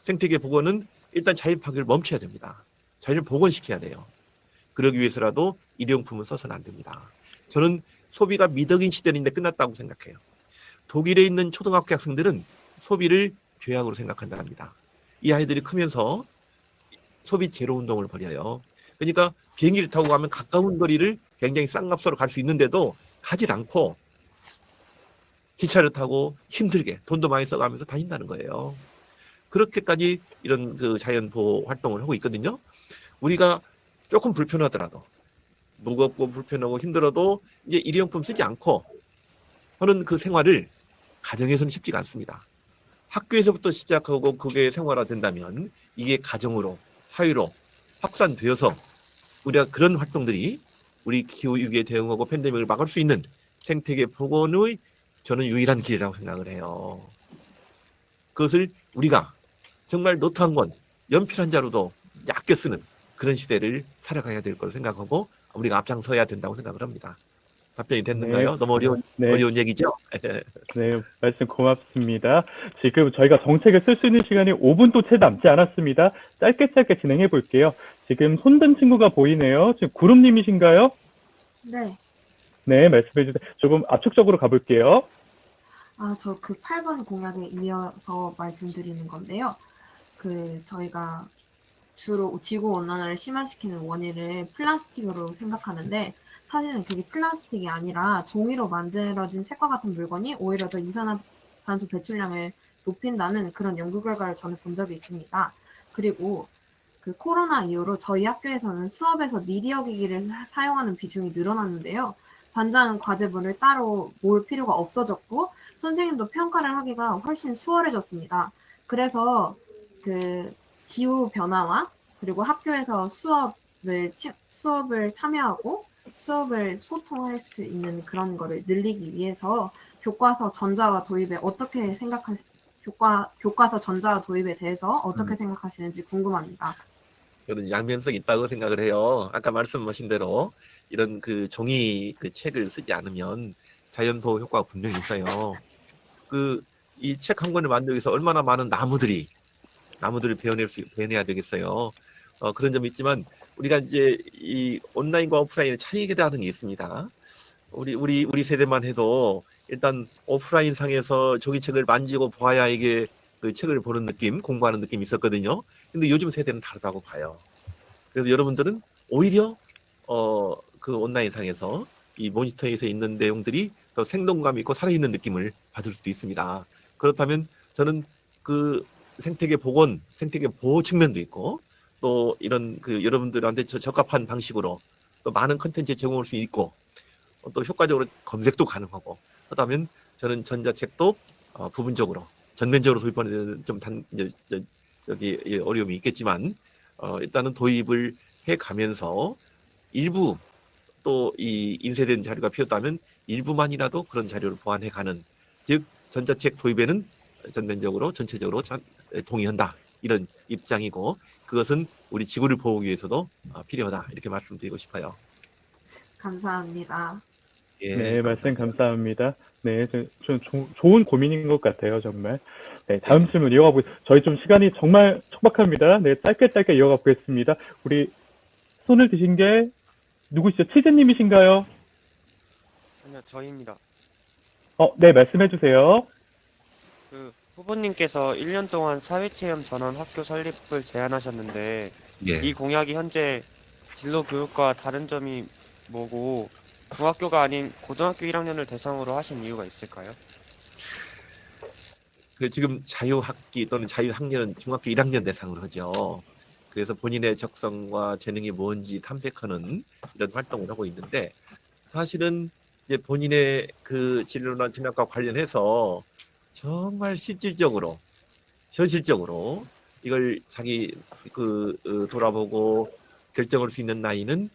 생태계 복원은 일단 자연 파괴를 멈춰야 됩니다. 자연을 복원시켜야 돼요. 그러기 위해서라도 일회용품은 써서는 안 됩니다. 저는 소비가 미덕인 시대인데 끝났다고 생각해요. 독일에 있는 초등학교 학생들은 소비를 죄악으로 생각한다 합니다. 이 아이들이 크면서 소비 제로 운동을 벌여요. 그러니까 비행기를 타고 가면 가까운 거리를 굉장히 싼 값으로 갈 수 있는데도 가질 않고 기차를 타고 힘들게 돈도 많이 써가면서 다닌다는 거예요. 그렇게까지 이런 자연 보호 활동을 하고 있거든요. 우리가 조금 불편하더라도 무겁고 불편하고 힘들어도 이제 일회용품 쓰지 않고 하는 그 생활을 가정에서는 쉽지가 않습니다. 학교에서부터 시작하고 그게 생활화된다면 이게 가정으로 사회로 확산되어서 우리가 그런 활동들이 우리 기후위기에 대응하고 팬데믹을 막을 수 있는 생태계 복원의 저는 유일한 길이라고 생각을 해요. 그것을 우리가 정말 노트 한 권, 연필 한 자루도 아껴 쓰는 그런 시대를 살아가야 될 거로 생각하고 우리가 앞장서야 된다고 생각을 합니다. 답변이 됐는가요? 네. 너무 어려운 얘기죠? 네, 말씀 고맙습니다. 지금 저희가 정책을 쓸 수 있는 시간이 5분도 채 남지 않았습니다. 짧게 진행해 볼게요. 지금 손든 친구가 보이네요. 지금 구름님이신가요? 네. 네, 말씀해 주세요. 조금 압축적으로 가볼게요. 저 그 8번 공약에 이어서 말씀드리는 건데요. 저희가 주로 지구온난화를 심화시키는 원인을 플라스틱으로 생각하는데 사실은 그게 플라스틱이 아니라 종이로 만들어진 책과 같은 물건이 오히려 더 이산화탄소 배출량을 높인다는 그런 연구 결과를 저는 본 적이 있습니다. 그리고 코로나 이후로 저희 학교에서는 수업에서 미디어 기기를 사용하는 비중이 늘어났는데요. 반장 과제물을 따로 모을 필요가 없어졌고 선생님도 평가를 하기가 훨씬 수월해졌습니다. 그래서 기후 변화와 그리고 학교에서 수업을 참여하고 수업을 소통할 수 있는 그런 거를 늘리기 위해서 교과서 전자화 도입에 교과서 전자화 도입에 대해서 어떻게 생각하시는지 궁금합니다. 저는 양면성이 있다고 생각을 해요. 아까 말씀하신 대로 이런 종이 책을 쓰지 않으면 자연 보호 효과가 분명히 있어요. 이 책 한 권을 만들기 위해서 얼마나 많은 나무들을 베어내야 되겠어요. 그런 점이 있지만 우리가 이제 이 온라인과 오프라인의 차이라는 게 있습니다. 우리 세대만 해도 일단 오프라인 상에서 종이책을 만지고 보아야 이게 책을 보는 느낌, 공부하는 느낌이 있었거든요. 근데 요즘 세대는 다르다고 봐요. 그래서 여러분들은 오히려 온라인 상에서 이 모니터에서 있는 내용들이 더 생동감 있고 살아있는 느낌을 받을 수도 있습니다. 그렇다면 저는 생태계 복원, 생태계 보호 측면도 있고 또 이런 여러분들한테 적합한 방식으로 또 많은 컨텐츠 제공할 수 있고 또 효과적으로 검색도 가능하고 그렇다면 저는 전자책도 부분적으로 전면적으로 도입하는 데는 좀 여기 어려움이 있겠지만 일단은 도입을 해 가면서 일부 또 이 인쇄된 자료가 필요하다면 일부만이라도 그런 자료를 보완해 가는 즉 전자책 도입에는 전면적으로 전체적으로 동의한다 이런 입장이고 그것은 우리 지구를 보호하기 위해서도 필요하다 이렇게 말씀드리고 싶어요. 감사합니다. 예. 네, 말씀 감사합니다. 네, 좀 좋은 고민인 것 같아요, 정말. 네, 다음 질문 이어가 보겠습니다. 저희 좀 시간이 정말 촉박합니다. 네, 짧게 이어가 보겠습니다. 우리 손을 드신 게 누구시죠? 치즈님이신가요? 아니요, 저희입니다. 네, 말씀해 주세요. 후보님께서 1년 동안 사회체험 전원 학교 설립을 제안하셨는데 예. 이 공약이 현재 진로 교육과 다른 점이 뭐고 중학교가 아닌 고등학교 1학년을 대상으로 하신 이유가 있을까요? 그 지금 자유학기 또는 자유학년은 중학교 1학년 대상으로 하죠. 그래서 본인의 적성과 재능이 뭔지 탐색하는 이런 활동을 하고 있는데, 사실은 이제 본인의 그 진로나 진학과 관련해서 정말 실질적으로 현실적으로 이걸 자기 돌아보고 결정할 수 있는 나이는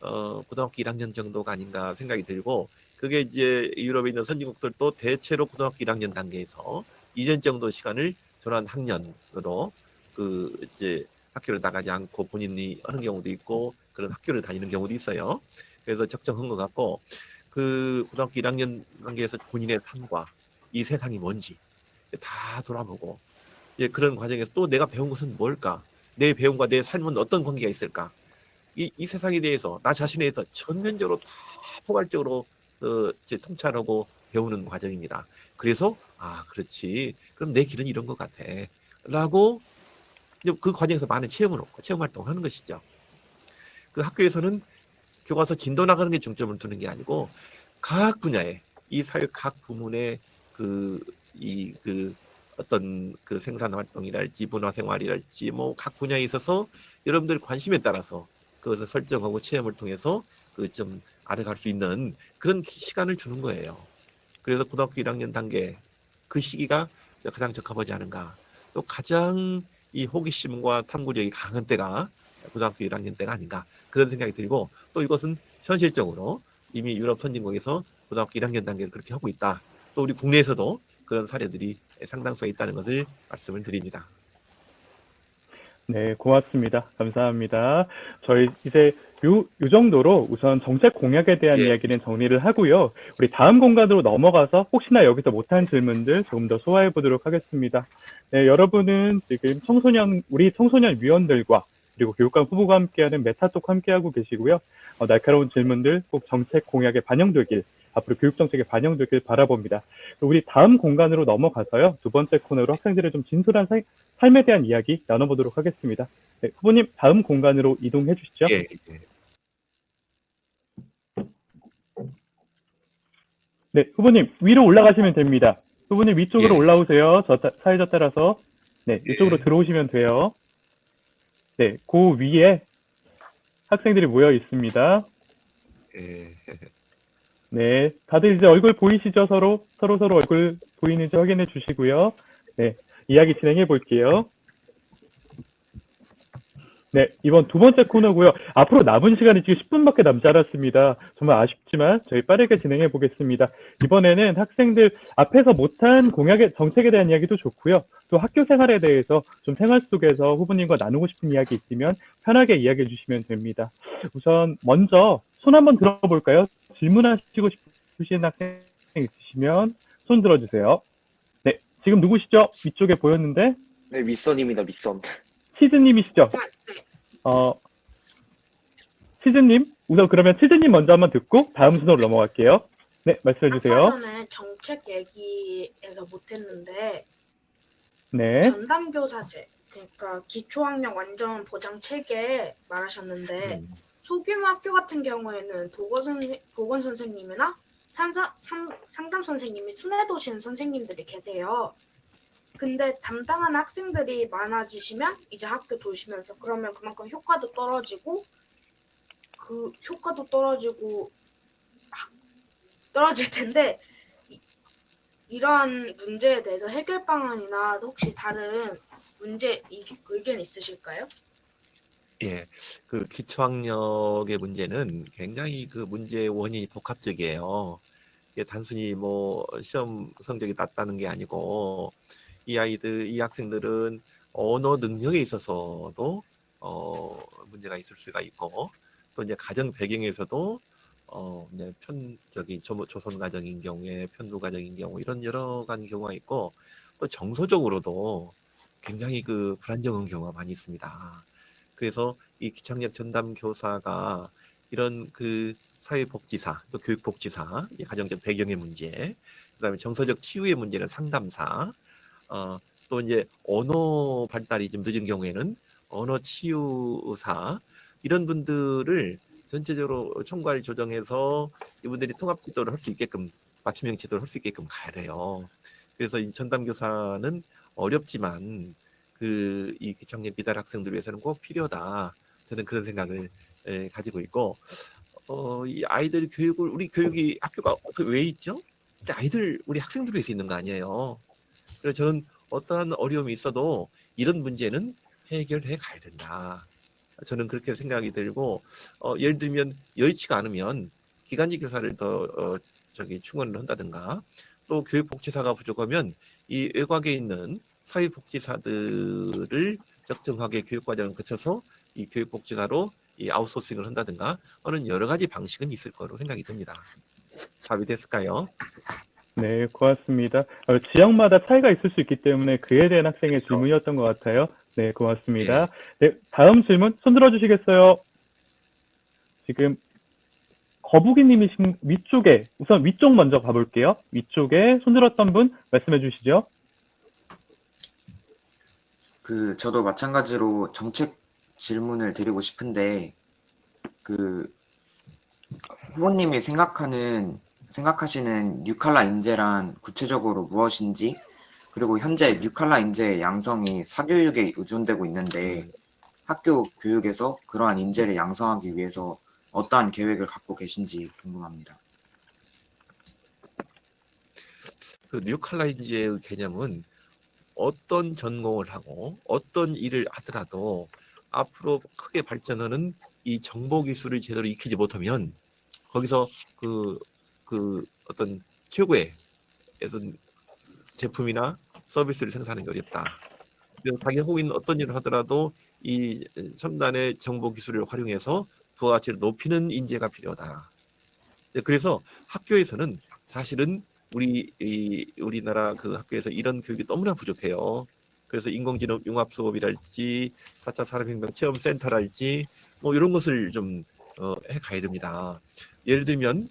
고등학교 1학년 정도가 아닌가 생각이 들고, 그게 이제 유럽에 있는 선진국들도 대체로 고등학교 1학년 단계에서 2년 정도 시간을 전환 학년으로 이제 학교를 나가지 않고 본인이 하는 경우도 있고 그런 학교를 다니는 경우도 있어요. 그래서 적정한 것 같고, 그 고등학교 1학년 단계에서 본인의 삶과 이 세상이 뭔지 다 돌아보고, 예, 그런 과정에서 또 내가 배운 것은 뭘까? 내 배움과 내 삶은 어떤 관계가 있을까? 이 세상에 대해서, 나 자신에 대해서 전면적으로 다 포괄적으로 이제 통찰하고 배우는 과정입니다. 그래서 그렇지, 그럼 내 길은 이런 것 같아 라고 그 과정에서 많은 체험 활동을 하는 것이죠. 그 학교에서는 교과서 진도 나가는 게 중점을 두는 게 아니고, 각 분야에 이 사회 각 부문의 어떤 그 생산 활동이랄지 문화 생활이랄지 뭐 각 분야에 있어서 여러분들 관심에 따라서 그것을 설정하고 체험을 통해서 좀 알아갈 수 있는 그런 시간을 주는 거예요. 그래서 고등학교 1학년 단계 그 시기가 가장 적합하지 않은가. 또 가장 이 호기심과 탐구력이 강한 때가 고등학교 1학년 때가 아닌가, 그런 생각이 들고, 또 이것은 현실적으로 이미 유럽 선진국에서 고등학교 1학년 단계를 그렇게 하고 있다. 또 우리 국내에서도 그런 사례들이 상당수가 있다는 것을 말씀을 드립니다. 네, 고맙습니다. 감사합니다. 저희 이제 요 정도로 우선 정책 공약에 대한 이야기는 정리를 하고요. 우리 다음 공간으로 넘어가서 혹시나 여기서 못한 질문들 조금 더 소화해 보도록 하겠습니다. 네, 여러분은 지금 우리 청소년 위원들과 그리고 교육감 후보가 함께하는 메타톡 함께하고 계시고요. 날카로운 질문들 꼭 정책 공약에 반영되길, 앞으로 교육 정책에 반영되길 바라봅니다. 우리 다음 공간으로 넘어가서요. 두 번째 코너로 학생들의 좀 진솔한 삶에 대한 이야기 나눠보도록 하겠습니다. 네, 후보님 다음 공간으로 이동해 주시죠. 예. 네, 후보님 위로 올라가시면 됩니다. 후보님 위쪽으로 올라오세요. 사회자 따라서. 네, 이쪽으로 들어오시면 돼요. 네, 그 위에 학생들이 모여 있습니다. 네, 다들 이제 얼굴 보이시죠? 서로 얼굴 보이는지 확인해 주시고요. 네, 이야기 진행해 볼게요. 네, 이번 두 번째 코너고요. 앞으로 남은 시간이 지금 10분밖에 남지 않았습니다. 정말 아쉽지만 저희 빠르게 진행해 보겠습니다. 이번에는 학생들 앞에서 못한 공약의 정책에 대한 이야기도 좋고요. 또 학교 생활에 대해서 좀 생활 속에서 후보님과 나누고 싶은 이야기 있으면 편하게 이야기해 주시면 됩니다. 우선 먼저 손 한번 들어볼까요? 질문하시고 싶으신 학생 있으시면 손 들어주세요. 네, 지금 누구시죠? 위쪽에 보였는데. 네, 윗선입니다, 윗선. 치즈님이시죠? 치즈님, 우선 그러면 치즈님 먼저 한번 듣고 다음 순서로 넘어갈게요. 네, 말씀해 주세요. 아까 전에 정책 얘기에서 못했는데, 네. 전담교사제, 그러니까 기초학력 완전 보장 체계 말하셨는데, 소규모 학교 같은 경우에는 보건 선생님이나 상담 선생님이 순회도시는 선생님들이 계세요. 근데 담당하는 학생들이 많아지시면 이제 학교 도시면서 그러면 그만큼 효과도 떨어지고 떨어질 텐데, 이러한 문제에 대해서 해결 방안이나 혹시 다른 의견 있으실까요? 예, 그 기초학력의 문제는 굉장히 그 문제의 원인이 복합적이에요. 이게 단순히 뭐 시험 성적이 낮다는 게 아니고, 이 학생들은 언어 능력에 있어서도 문제가 있을 수가 있고, 또 이제 가정 배경에서도 이제 조선 가정인 경우에 편도 가정인 경우 이런 여러 가지 경우가 있고, 또 정서적으로도 굉장히 그 불안정한 경우가 많이 있습니다. 그래서 이 기초학력 전담 교사가 이런 그 사회복지사, 또 교육복지사, 가정적 배경의 문제, 그다음에 정서적 치유의 문제는 상담사, 또 이제 언어 발달이 좀 늦은 경우에는 언어 치유사, 이런 분들을 전체적으로 총괄 조정해서 이분들이 통합 지도를 할 수 있게끔, 맞춤형 지도를 할 수 있게끔 가야 돼요. 그래서 이 전담교사는 어렵지만 이 경력 미달 학생들 위해서는 꼭 필요하다. 저는 그런 생각을 가지고 있고, 이 아이들 교육을 우리 교육이 학교가 왜 있죠? 우리 학생들 위해서 있는 거 아니에요. 그래서 저는 어떠한 어려움이 있어도 이런 문제는 해결해 가야 된다. 저는 그렇게 생각이 들고, 예를 들면 여의치가 않으면 기간제 교사를 더 충원을 한다든가, 또 교육복지사가 부족하면 이 외곽에 있는 사회복지사들을 적정하게 교육과정을 거쳐서 이 교육복지사로 이 아웃소싱을 한다든가 하는 여러 가지 방식은 있을 거로 생각이 듭니다. 답이 됐을까요? 네, 고맙습니다. 지역마다 차이가 있을 수 있기 때문에 그에 대한 학생의 질문이었던 것 같아요. 네, 고맙습니다. 네, 다음 질문 손 들어주시겠어요? 지금 거북이님이 위쪽에, 우선 위쪽 먼저 가볼게요. 위쪽에 손 들었던 분 말씀해 주시죠. 저도 마찬가지로 정책 질문을 드리고 싶은데, 후보님이 생각하시는 뉴칼라 인재란 구체적으로 무엇인지, 그리고 현재 뉴칼라 인재의 양성이 사교육에 의존되고 있는데 학교 교육에서 그러한 인재를 양성하기 위해서 어떠한 계획을 갖고 계신지 궁금합니다. 그 뉴칼라 인재의 개념은 어떤 전공을 하고 어떤 일을 하더라도 앞으로 크게 발전하는 이 정보 기술을 제대로 익히지 못하면 거기서 어떤 최고의 어떤 제품이나 서비스를 생산하기 어렵다. 그래서 자기 혹은 어떤 일을 하더라도 이 첨단의 정보 기술을 활용해서 부가가치를 높이는 인재가 필요하다. 그래서 학교에서는 사실은 우리나라 그 학교에서 이런 교육이 너무나 부족해요. 그래서 인공지능 융합 수업이랄지 4차 산업혁명 체험센터랄지 뭐 이런 것을 좀 해가야 됩니다. 예를 들면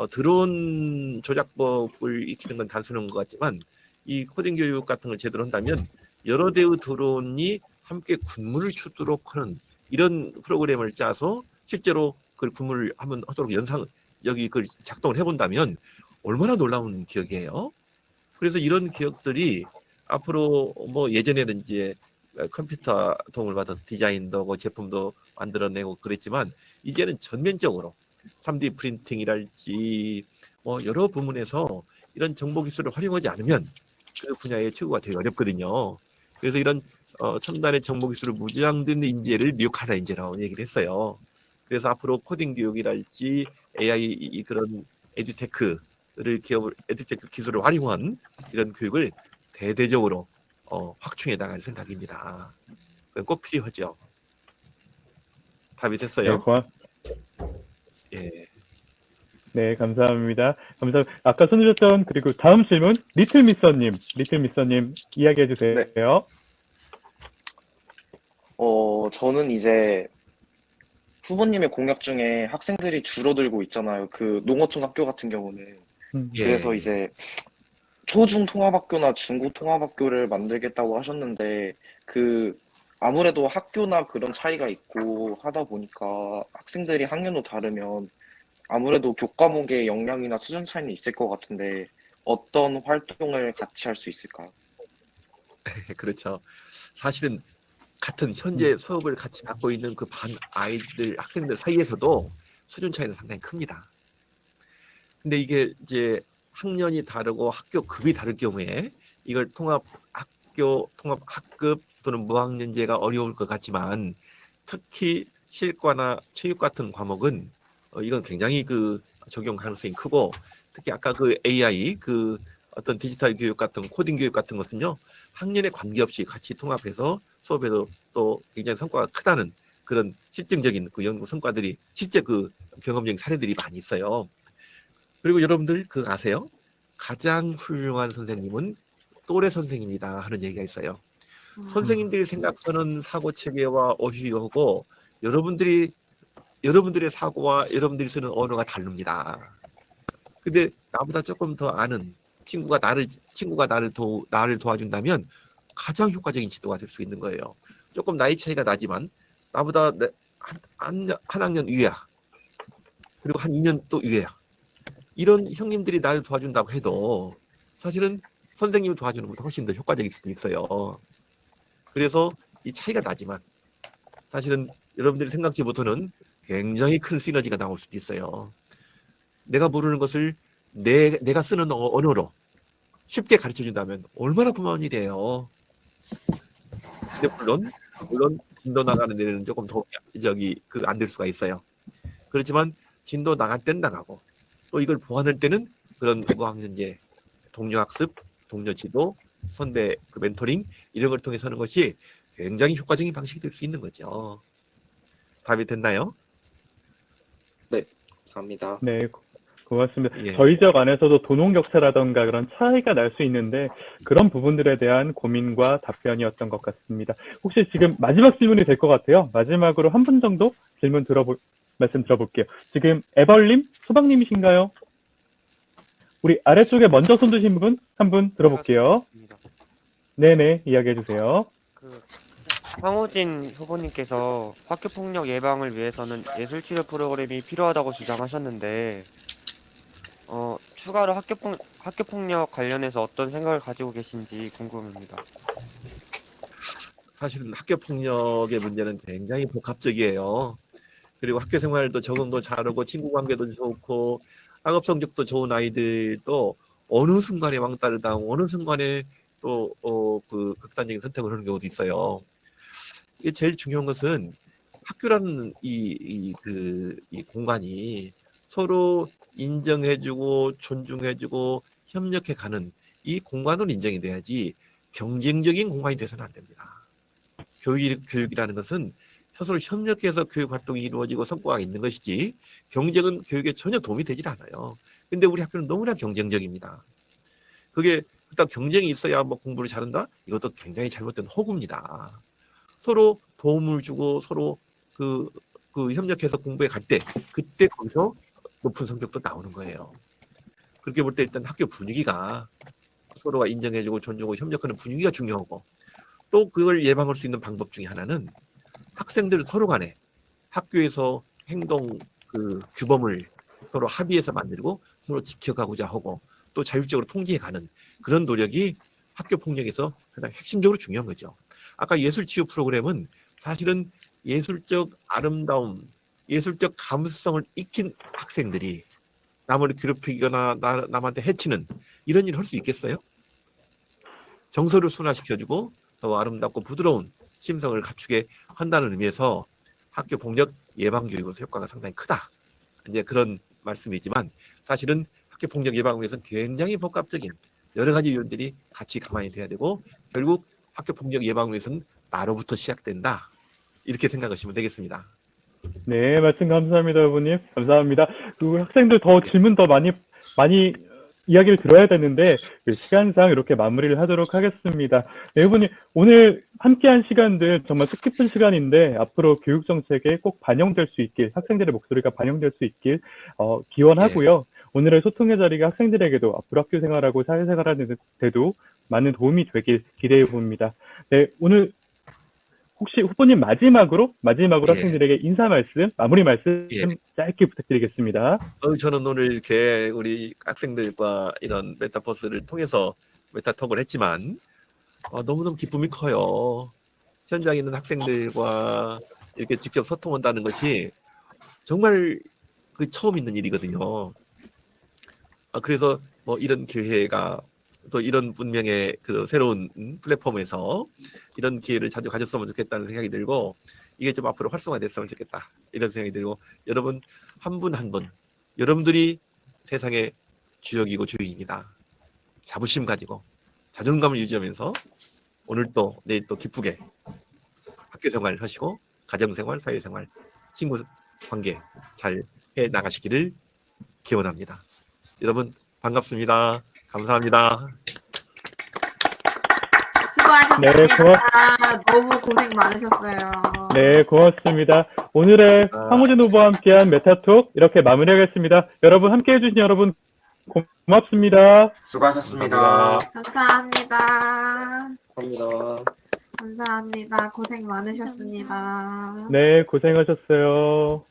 드론 조작법을 익히는 건 단순한 것 같지만 이 코딩 교육 같은 걸 제대로 한다면 여러 대의 드론이 함께 군무를 추도록 하는 이런 프로그램을 짜서 실제로 그 군무를 한번 하도록 그걸 작동을 해본다면 얼마나 놀라운 기억이에요. 그래서 이런 기억들이 앞으로 뭐 예전에는 이제 컴퓨터 도움을 받아서 디자인도 하고 제품도 만들어내고 그랬지만 이제는 전면적으로 3D 프린팅이랄지 뭐 여러 부문에서 이런 정보 기술을 활용하지 않으면 그 분야의 최고가 되기 어렵거든요. 그래서 이런 첨단의 정보 기술을 무장된 인재를 뉴칼라 인재라고 얘기를 했어요. 그래서 앞으로 코딩 교육이랄지 AI 그런 에듀테크 기술을 활용한 이런 교육을 대대적으로 확충해 나갈 생각입니다. 그건 꼭 필요하죠. 답이 됐어요? 네, 네, 감사합니다. 아까 손 주셨던 그리고 다음 질문 리틀미서님 이야기해 주세요. 네. 저는 이제 후보님의 공약 중에 학생들이 줄어들고 있잖아요. 그 농어촌 학교 같은 경우는. 그래서 이제 초중 통합학교나 중고 통합학교를 만들겠다고 하셨는데 아무래도 학교나 그런 차이가 있고 하다 보니까 학생들이 학년도 다르면 아무래도 교과목의 역량이나 수준 차이는 있을 것 같은데 어떤 활동을 같이 할 수 있을까요? 그렇죠. 사실은 같은 현재 수업을 같이 받고 있는 그 반 학생들 사이에서도 수준 차이는 상당히 큽니다. 근데 이게 이제 학년이 다르고 학교 급이 다를 경우에 이걸 통합 학급 또는 무학년제가 어려울 것 같지만 특히 실과나 체육 같은 과목은 이건 굉장히 적용 가능성이 크고 특히 아까 AI 어떤 디지털 교육 같은 코딩 교육 같은 것은요 학년에 관계없이 같이 통합해서 수업에도 또 굉장히 성과가 크다는 그런 실증적인 연구 성과들이 실제 경험적인 사례들이 많이 있어요. 그리고 여러분들 아세요? 가장 훌륭한 선생님은 또래 선생님이다 하는 얘기가 있어요. 선생님들이 생각하는 사고 체계와 어휘하고 여러분들의 사고와 여러분들이 쓰는 언어가 다릅니다. 근데 나보다 조금 더 아는 친구가 나를 도와준다면 가장 효과적인 지도가 될 수 있는 거예요. 조금 나이 차이가 나지만 나보다 한 학년 위야. 그리고 한 2년 또 위야. 이런 형님들이 나를 도와준다고 해도 사실은 선생님이 도와주는 것보다 훨씬 더 효과적일 수도 있어요. 그래서 이 차이가 나지만 사실은 여러분들이 생각지 못하는 굉장히 큰 시너지가 나올 수도 있어요. 내가 모르는 것을 내가 쓰는 언어로 쉽게 가르쳐 준다면 얼마나 고마운 일이에요. 근데 물론 진도 나가는 데는 조금 더 안 될 수가 있어요. 그렇지만 진도 나갈 때는 나가고 또 이걸 보완할 때는 그런 무학년제 동료 학습, 동료 지도, 선배 그 멘토링 이런 걸 통해서 하는 것이 굉장히 효과적인 방식이 될 수 있는 거죠. 답이 됐나요? 네, 감사합니다. 네, 고맙습니다. 예. 저희 지역 안에서도 도농 격차라던가 그런 차이가 날 수 있는데 그런 부분들에 대한 고민과 답변이었던 것 같습니다. 혹시 지금 마지막 질문이 될 것 같아요. 마지막으로 한 분 정도 말씀 들어볼게요. 지금 애벌님, 소방님이신가요? 우리 아래쪽에 먼저 손 드신 분 한 분 들어볼게요. 네네, 이야기해 주세요. 황우진 후보님께서 학교폭력 예방을 위해서는 예술치료 프로그램이 필요하다고 주장하셨는데 추가로 학교폭력 관련해서 어떤 생각을 가지고 계신지 궁금합니다. 사실은 학교폭력의 문제는 굉장히 복합적이에요. 그리고 학교 생활도 적응도 잘하고 친구 관계도 좋고 학업 성적도 좋은 아이들도 어느 순간에 왕따를 당하고 어느 순간에 또 그 극단적인 선택을 하는 경우도 있어요. 이게 제일 중요한 것은 학교라는 이 공간이 서로 인정해주고 존중해주고 협력해가는 이 공간으로 인정이 돼야지 경쟁적인 공간이 돼서는 안 됩니다. 교육이라는 것은 서로 협력해서 교육 활동이 이루어지고 성과가 있는 것이지 경쟁은 교육에 전혀 도움이 되질 않아요. 근데 우리 학교는 너무나 경쟁적입니다. 그게 일단 경쟁이 있어야 뭐 공부를 잘한다? 이것도 굉장히 잘못된 허구입니다. 서로 도움을 주고 서로 그 협력해서 공부에 갈 때 그때 거기서 높은 성적도 나오는 거예요. 그렇게 볼 때 일단 학교 분위기가 서로가 인정해주고 존중하고 협력하는 분위기가 중요하고 또 그걸 예방할 수 있는 방법 중에 하나는 학생들 서로 간에 학교에서 행동 규범을 서로 합의해서 만들고 서로 지켜가고자 하고 또 자율적으로 통제해가는 그런 노력이 학교 폭력에서 가장 핵심적으로 중요한 거죠. 아까 예술치유 프로그램은 사실은 예술적 아름다움, 예술적 감수성을 익힌 학생들이 남을 괴롭히거나 남한테 해치는 이런 일을 할 수 있겠어요? 정서를 순화시켜주고 더 아름답고 부드러운 심성을 갖추게 한다는 의미에서 학교 폭력 예방 교육으로서 효과가 상당히 크다. 이제 그런 말씀이지만 사실은 학교 폭력 예방을 위해서는 굉장히 복합적인 여러 가지 요인들이 같이 가만히 돼야 되고 결국 학교 폭력 예방을 위해서는 나로부터 시작된다. 이렇게 생각하시면 되겠습니다. 네, 말씀 감사합니다, 후보님. 감사합니다. 학생들 질문 더 많이 이야기를 들어야 되는데 시간상 이렇게 마무리를 하도록 하겠습니다. 네, 후보님 오늘 함께한 시간들 정말 뜻깊은 시간인데 앞으로 교육 정책에 꼭 반영될 수 있길 학생들의 목소리가 반영될 수 있길 기원하고요. 오늘의 소통의 자리가 학생들에게도 앞으로 학교 생활하고 사회생활하는 데도 많은 도움이 되길 기대해 봅니다. 네, 오늘 혹시 후보님 마지막으로 학생들에게 인사 말씀, 마무리 말씀 짧게 부탁드리겠습니다. 저는 오늘 이렇게 우리 학생들과 이런 메타버스를 통해서 메타톡을 했지만 너무너무 기쁨이 커요. 현장에 있는 학생들과 이렇게 직접 소통한다는 것이 정말 처음 있는 일이거든요. 그래서 뭐 이런 기회가 또 이런 분명의 새로운 플랫폼에서 이런 기회를 자주 가졌으면 좋겠다는 생각이 들고 이게 좀 앞으로 활성화됐으면 좋겠다 이런 생각이 들고 여러분 한 분 한 분 여러분들이 세상의 주역이고 주인입니다. 자부심 가지고 자존감을 유지하면서 오늘 또 내일 또 기쁘게 학교 생활 하시고 가정생활, 사회생활, 친구 관계 잘 해 나가시기를 기원합니다. 여러분 반갑습니다. 감사합니다. 수고하셨습니다. 너무 고생 많으셨어요. 네, 고맙습니다. 오늘의 황우진 후보와 함께한 메타톡 이렇게 마무리하겠습니다. 여러분 함께해 주신 여러분 고맙습니다. 수고하셨습니다. 감사합니다. 감사합니다. 감사합니다. 고생 많으셨습니다. 네, 고생하셨어요.